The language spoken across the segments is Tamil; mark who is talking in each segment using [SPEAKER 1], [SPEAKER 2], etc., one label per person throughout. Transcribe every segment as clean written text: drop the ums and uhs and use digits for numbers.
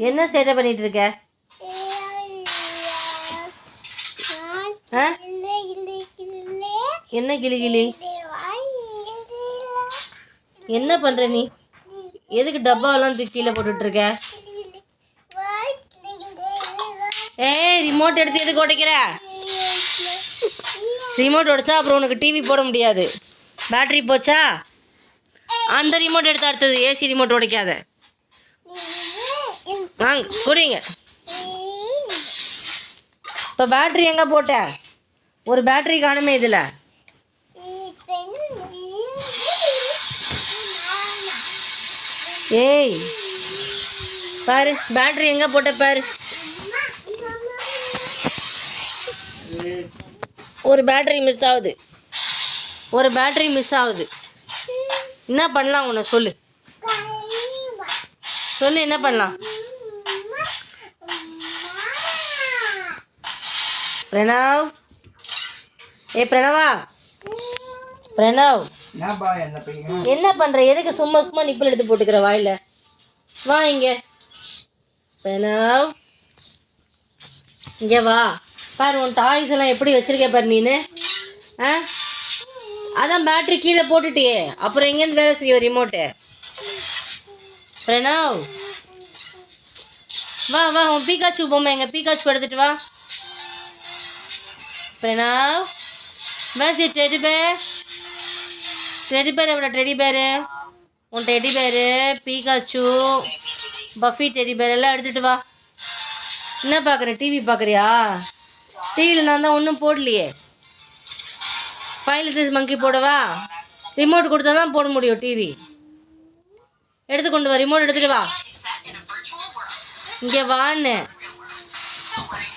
[SPEAKER 1] என்ன சேட்டை பண்ணிட்டு இருக்க? என்ன கிளி கிளி? என்ன பண்ற நீ? எதுக்கு டப்பாவெல்லாம் தூக்கி கீழே போட்டுட்டு இருக்க? ஏய், ரிமோட் எடுத்து எதுக்கு உடைக்கிற? ரிமோட் உடைச்சா அப்புறம் உனக்கு டிவி போட முடியாது. பேட்டரி போச்சா? அந்த ரிமோட் எடுத்து அடுத்தது ஏசி ரிமோட் உடைக்காத. வாங்க குடிங்க. இப்போ பேட்ரி எங்கே போட்ட? ஒரு பேட்ரி காணுமே இதில். ஏய் பாரு, பேட்ரி எங்கே போட்ட பாரு. ஒரு பேட்ரி மிஸ் ஆகுது. ஒரு பேட்ரி மிஸ் ஆகுது. என்ன பண்ணலாம் உன்னை சொல்லு சொல்லு, என்ன பண்ணலாம்? பிரணவ், ஏ பிரணவா, பிரணவ் என்ன பண்ற? எதுக்கு சும்மா சும்மா நிப்பிள் எடுத்து போட்டுக்கிற வாயில? வா இங்க பிரணவ், இங்க வா. பாரு உன் டாய்ஸ் எல்லாம் எப்படி வச்சிருக்க பாரு நீனு. அதான் பேட்டரி கீழே போட்டுட்டியே, அப்புறம் எங்கேருந்து வேலை செய்யும் ரிமோட்டு? பிரணவ் வா வா, உன் பீகாச்சு பொம்மை எங்க? பீகாச்சு எடுத்துட்டு வா. Pranav, where's your teddy bear? Teddy bear எவ்வளோ? டெடி பேரு, உன் டெடி பேரு, பீகாச்சு, பஃபி டெடி பேர் எல்லாம் எடுத்துகிட்டு வா. என்ன பார்க்குற? டிவி பார்க்குறியா? டிவியில் நான் தான் ஒன்றும் போடலையே. 5 little monkey போடவா? ரிமோட் கொடுத்தா தான் போட முடியும் டிவி. எடுத்து கொண்டு வா, ரிமோட் எடுத்துகிட்டு வா. இங்கே வான்னு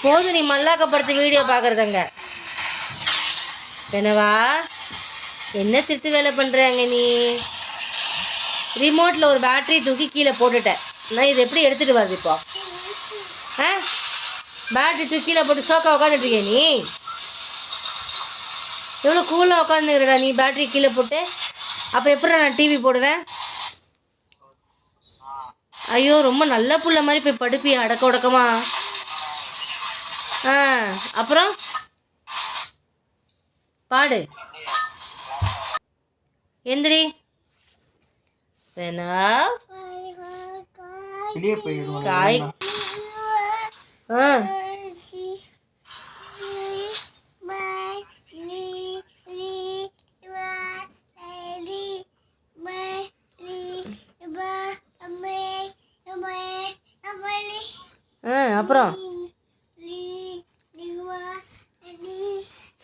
[SPEAKER 1] போதும் நீ மல்லாக்கப்படுத்தி வீடியோ பார்க்குறதுங்க. என்னவா என்ன திருட்டு வேலை பண்ணுறாங்க நீ? ரிமோட்டில் ஒரு பேட்டரி தூக்கி கீழே போட்டுட்டேன். நான் இது எப்படி எடுத்துகிட்டு வருது இப்போ? பேட்டரி தூக்கி கீழே போட்டு ஷோக்காக உட்காந்துட்ருக்கே நீ? எவ்வளோ கூலாக உட்காந்துக்கிறடா நீ பேட்டரி கீழே போட்டு. அப்போ எப்படி நான் டிவி போடுவேன்? ஐயோ, ரொம்ப நல்ல புள்ள மாதிரி போய் படுப்பி அடக்க உடக்கமா. அப்புறம் பாடு. எந்திரி. காய் அப்புறம்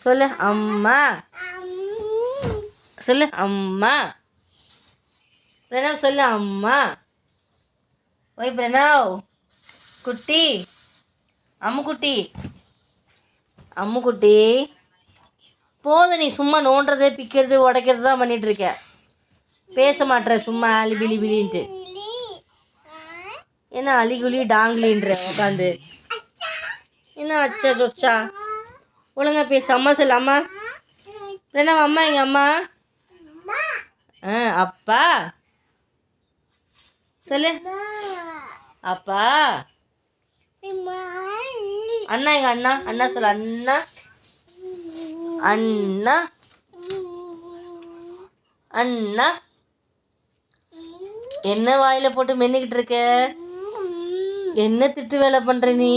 [SPEAKER 1] சொல்லு அம்மா. சொல்லு அம்மா. பிரணவ் சொல்லு அம்மா. ஓய் பிரணவ் குட்டி, அம்முக்குட்டி, அம்முக்குட்டி, போதும் நீ சும்மா நோண்டுறது பிக்கிறது உடைக்கிறது தான் பண்ணிட்டு இருக்க. பேச மாட்டேற, சும்மா அலி பிலி பிலின்ட்டு. என்ன அலிகுலி டாங்கிலின்ற உட்காந்து? என்ன அச்சா சொச்சா? ஒழுங்கா பேச. அம்மா சொல்லு அம்மா. பிரணவ் அம்மா எங்க அம்மா? அப்பா சொல்லு. அப்பா. அண்ணா எங்க அண்ணா? அண்ணா சொல்லு அண்ணா. அண்ணா அண்ணா. என்ன வாயில போட்டு மென்னுக்கிட்டு இருக்க? என்ன திட்டு வேலை பண்ற நீ?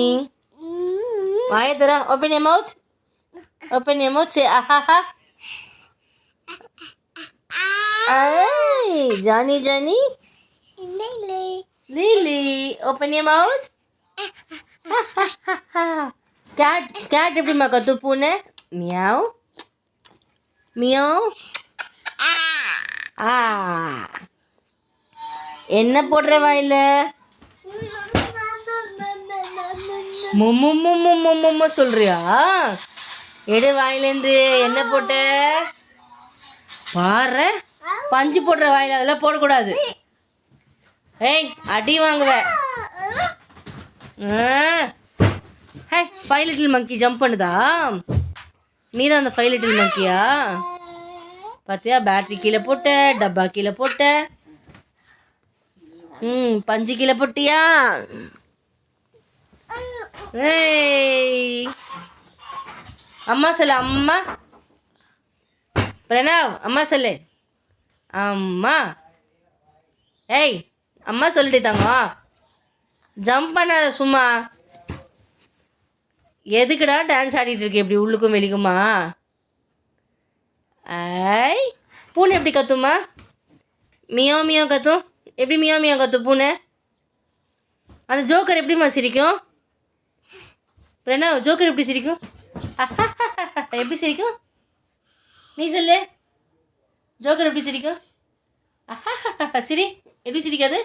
[SPEAKER 1] வாயை தர. Open your mouth. Open your mouth. Say aha. Johnny, Johnny. Lily, open your mouth. Cat, cat எப்படிமா கத்து? பூனை மியாவ் மியாவ். என்ன போடுற வாயில? மும்மு சொல்றியா? எடு வாயிலேருந்து. என்ன போட்ட பாரு? பஞ்சு போடுற வாயில் அதெல்லாம் போடக்கூடாது. ஏய், அடி வாங்குவேன். 5 little monkey ஜம்ப் பண்ணுதா? நீ தான் அந்த 5 little monkeyயா? பார்த்தியா, பேட்டரி கீழே போட்ட, டப்பா கீழே போட்ட, பஞ்சு கீழே போட்டியா? ஏய் அம்மா சொல்லு அம்மா. பிரணவ் அம்மா சொல்லு அம்மா. ஏய் அம்மா சொல்லிட்டு தங்கம். ஜம்ப் பண்ணாத சும்மா. எதுக்குடா டான்ஸ் ஆடிட்டு இருக்கு இப்படி உள்ளுக்கும் வெளிக்குமா? ஐ பூனை எப்படி கத்துமா? மியோ மியோ கத்தும். எப்படி மியோ மியோ கத்தும் பூனை? அந்த ஜோக்கர் எப்படிம்மா சிரிக்கும்? பிரணவ் ஜோக்கர் எப்படி சிரிக்கும்? எப்படி சிரிக்கும்? நீ சொல்லு. ஜோக்கர் எப்படி சிரிக்கும்? சிரி எப்படி சிரிக்காது?